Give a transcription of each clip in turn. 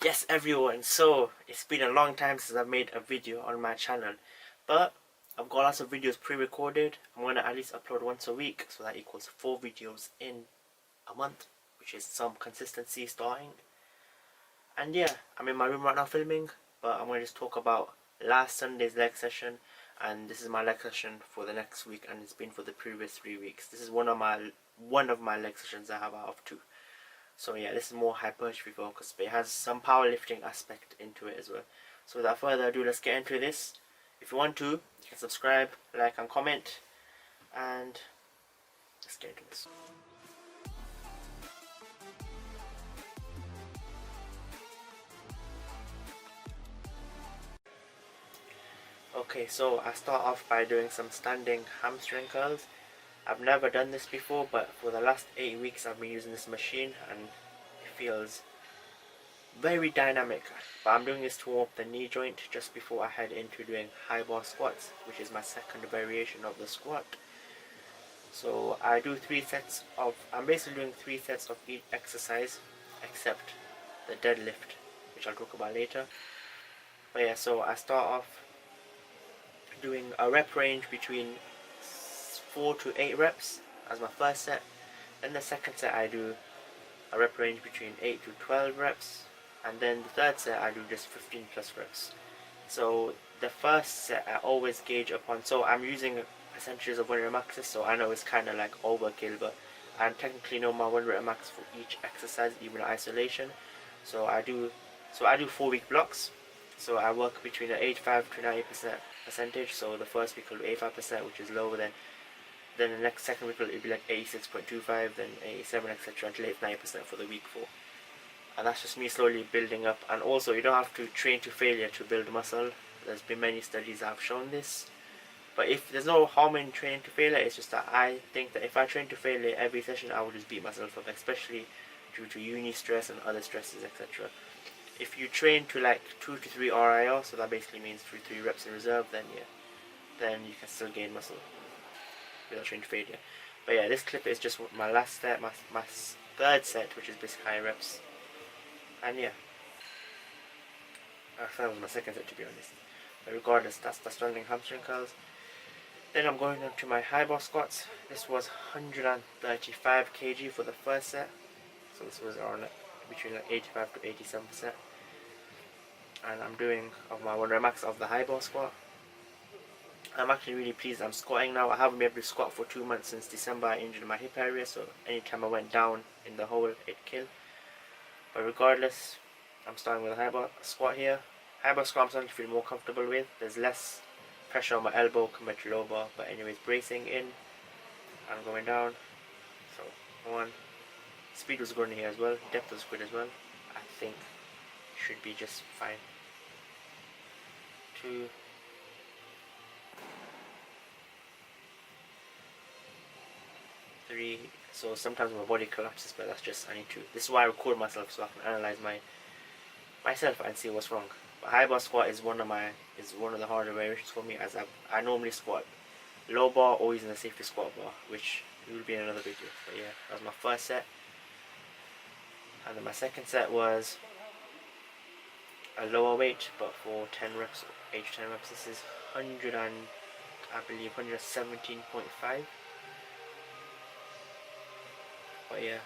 Yes everyone, so it's been a long time since I've made a video on my channel, but I've got lots of videos pre-recorded. I'm going to at least upload once a week, so that equals 4 videos in a month, which is some consistency starting. And yeah, I'm in my room right now filming, but I'm going to just talk about last Sunday's leg session, and this is my leg session for the next week, and it's been for the previous 3 weeks. This is one of my leg sessions I have out of 2. So yeah, this is more hypertrophy focused, but it has some powerlifting aspect into it as well. So without further ado, let's get into this. If you want to, you can subscribe, like and comment, and let's get into this. Okay, so I start off by doing some standing hamstring curls. I've never done this before, but for the last 8 weeks I've been using this machine and it feels very dynamic. But I'm doing this to warm up the knee joint just before I head into doing Highball squats, which is my second variation of the squat. So I do 3 sets of, I'm basically doing 3 sets of each exercise except the deadlift, which I'll talk about later. But yeah, so I start off doing a rep range between 4 to 8 reps as my first set. Then the second set I do a rep range between 8 to 12 reps, and then the third set I do just 15 plus reps. So the first set I always gauge upon, so I'm using percentages of 1 rep maxes, so I know it's kind of like overkill, but I technically know my 1 rep max for each exercise, even in isolation. So I do 4-week blocks. So I work between an 85 to 90% percentage. So the first week will be 85%, which is lower than. Then the next second week will be like 86.25, then 87, etc. until it's 90% for the week 4. And that's just me slowly building up. And also, you don't have to train to failure to build muscle. There's been many studies that have shown this. But if there's no harm in training to failure, it's just that I think that if I train to failure every session, I would just beat myself up, especially due to uni stress and other stresses, etc. If you train to like 2 to 3 RIR, so that basically means 2 to 3 reps in reserve, then yeah, then you can still gain muscle without training to failure. But yeah, this clip is just my last set, my third set, which is basically high reps. And yeah, that was my second set, to be honest. But regardless, that's the standing hamstring curls. Then I'm going on to my Highball squats. This was 135 kg for the first set. So this was around between like 85 to 87%. And I'm doing of my 1 rep max of the Highball squat. I'm actually really pleased I'm squatting now. I haven't been able to squat for 2 months since December. I injured my hip area, so anytime I went down in the hole, it killed. But regardless, I'm starting with a Highball squat here. Highball squat I'm starting to feel more comfortable with. There's less pressure on my elbow compared to low bar, but anyways, bracing in and going down. So 1, speed was good in here as well, depth was good as well. I think should be just fine. 2, 3. So sometimes my body collapses, but that's just, I need to, this is why I record myself, so I can analyze myself and see what's wrong. But Highball squat is one of the harder variations for me, as I normally squat low bar or using the safety squat bar, which will be in another video. But yeah, that was my first set. And then my second set was a lower weight, but for 10 reps, 8 to 10 reps. This is 100 and I believe 117.5. But yeah,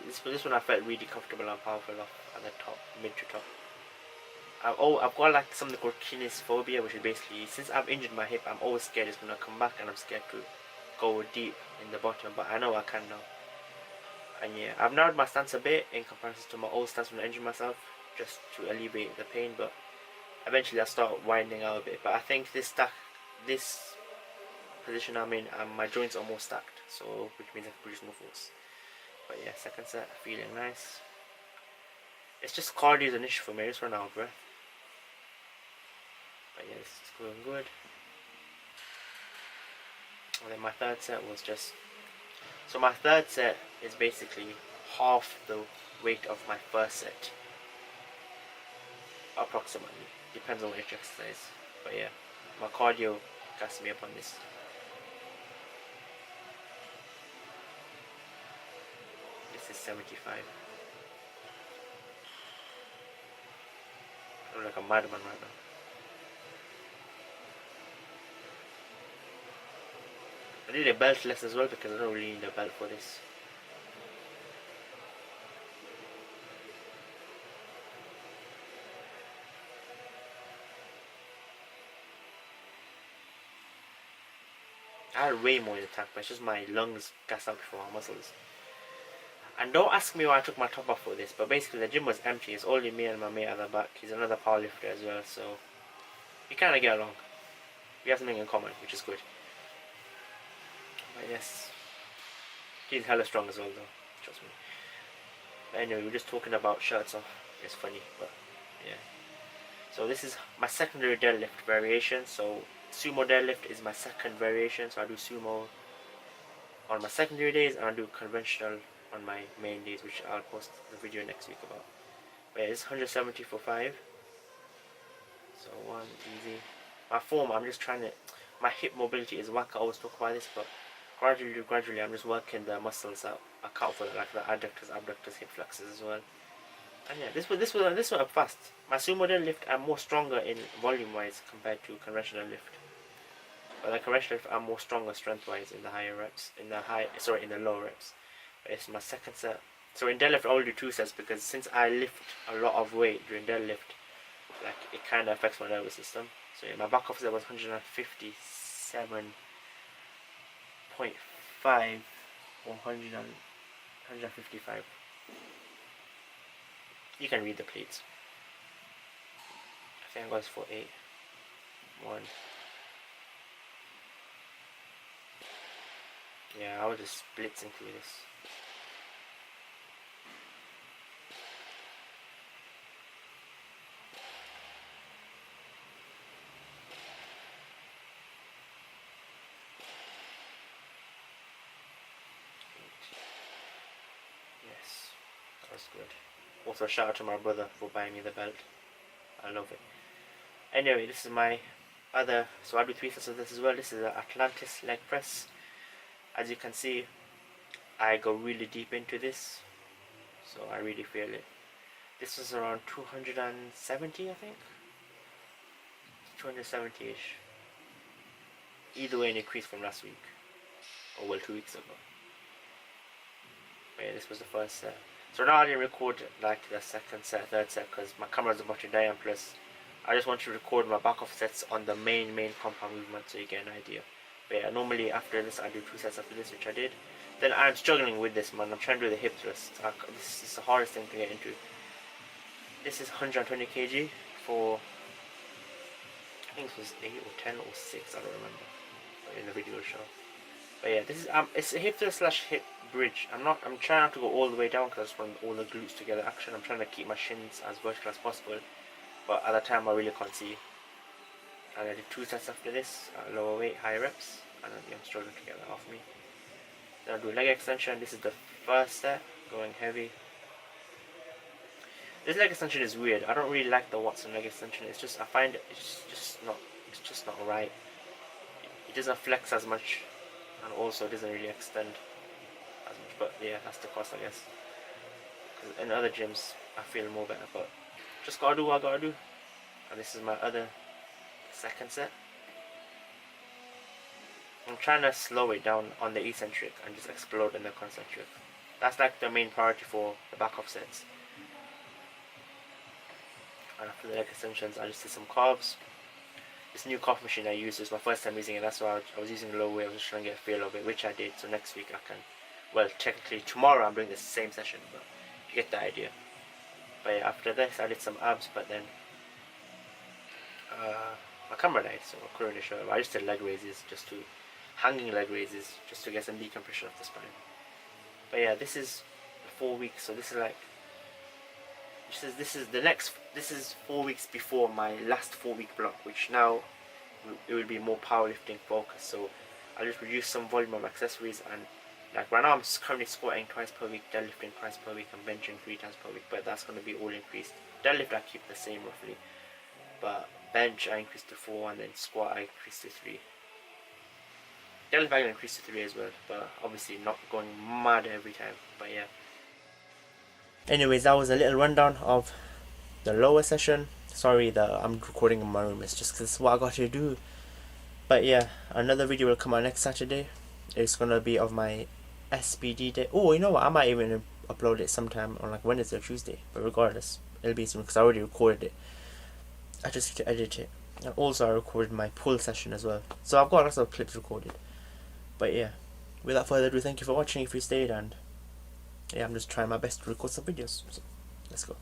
this one I felt really comfortable and powerful at the top, mid to top. I've got like something called kinesiophobia, which is basically, since I've injured my hip, I'm always scared it's gonna come back, and I'm scared to go deep in the bottom. But I know I can now. And yeah, I've narrowed my stance a bit in comparison to my old stance when I injured myself, just to alleviate the pain. But eventually I'll start winding out a bit. But I think this position I'm in, my joints are more stacked, so which means I can produce more force. But yeah, second set, feeling nice. It's just cardio is an issue for me. I just run out of breath. But yeah, it's going good. And then my third set was just, so my third set is basically half the weight of my first set, approximately. Depends on which exercise. But yeah, my cardio gas me up on this. This is 75. I'm like a madman right now. I need a belt less as well because I don't really need a belt for this. I had way more in the tank, but it's just my lungs gassed out before my muscles. And don't ask me why I took my top off for this, but basically the gym was empty. It's only me and my mate at the back. He's another powerlifter as well, so we kind of get along. We have something in common, which is good. But yes, he's hella strong as well though, trust me. But anyway, we're just talking about shirts off. It's funny, but yeah. So this is my secondary deadlift variation. So sumo deadlift is my second variation. So I do sumo on my secondary days and I do conventional on my main days, which I'll post the video next week about. But yeah, it's 170 for 5. So 1 easy. My form, I'm just trying to, my hip mobility is whack. I always talk about this, but gradually I'm just working the muscles that account for like the adductors, abductors, hip flexors as well. And yeah, this went up fast. My sumo deadlift I'm more stronger in volume wise compared to conventional lift. But the conventional lift I'm more stronger strength wise in the higher reps, in the lower reps. But it's my second set. So in deadlift I only do 2 sets because since I lift a lot of weight during deadlift, like it kind of affects my nervous system. So yeah, my back off set was 157.5 or 155. You can read the plates. I think I was for 8. 1. Yeah, I was just blitzing through this. Yes, that's good. Also shout out to my brother for buying me the belt. I love it. Anyway, this is my other, so I do 3 sets of this as well. This is an Atlantis leg press. As you can see, I go really deep into this, so I really feel it. This was around 270, I think. 270-ish. Either way, an increase from last week, or well, 2 weeks ago. But yeah, this was the first set. So now I didn't record like the second set, third set, because my camera's about to die, and plus I just want to record my back off sets on the main compound movement so you get an idea. But yeah, normally after this I do 2 sets after this, which I did. Then I'm struggling with this, man. I'm trying to do the hip thrust. This is the hardest thing to get into. This is 120 kg for, I think it was 8 or 10 or 6, I don't remember. But in the video will show. But yeah, this is it's a hip thrust slash hip bridge. I'm trying not to go all the way down because I just want all the glutes together action. I'm trying to keep my shins as vertical as possible, but at the time I really can't see. And I did 2 sets after this at lower weight, high reps, and I'm struggling to get that off me. Then I'll do leg extension. This is the first set, going heavy. This leg extension is weird. I don't really like the Watson leg extension. It's just, I find it's just not right. It doesn't flex as much, and also it doesn't really extend as much. But yeah, that's the cost, I guess. Because in other gyms I feel more better, but just gotta do what I gotta do. And this is my other second set. I'm trying to slow it down on the eccentric and just explode in the concentric. That's like the main priority for the back off sets. And after the leg extensions I just did some calves. This new calf machine I used is my first time using it. That's why I was using low weight. I was just trying to get a feel of it, which I did. So next week I can, well, technically tomorrow I'm doing the same session, but you get the idea. But yeah, after this I did some abs, but then my camera died, so I couldn't really show it. I just did leg raises, hanging leg raises, just to get some decompression of the spine. But yeah, this is 4 weeks, so this is like, this is 4 weeks before my last 4-week block, which now it will be more powerlifting focused. So I'll just reduce some volume of accessories, and like right now I'm currently squatting twice per week, deadlifting twice per week, and benching 3 times per week, but that's going to be all increased. Deadlift I keep the same roughly, but bench I increased to 4, and then squat I increased to 3. Deadlift I can increase to 3 as well, but obviously not going mad every time. But yeah. Anyways, that was a little rundown of the lower session. Sorry that I'm recording in my room. It's just 'cause it's what I got to do. But yeah, another video will come out next Saturday. It's gonna be of my SPD day. Oh, you know what? I might even upload it sometime on like Wednesday or Tuesday. But regardless, it'll be soon because I already recorded it. I just need to edit it. And also I recorded my pull session as well. So I've got lots of clips recorded. But yeah, without further ado, thank you for watching if you stayed, and yeah, I'm just trying my best to record some videos. So let's go.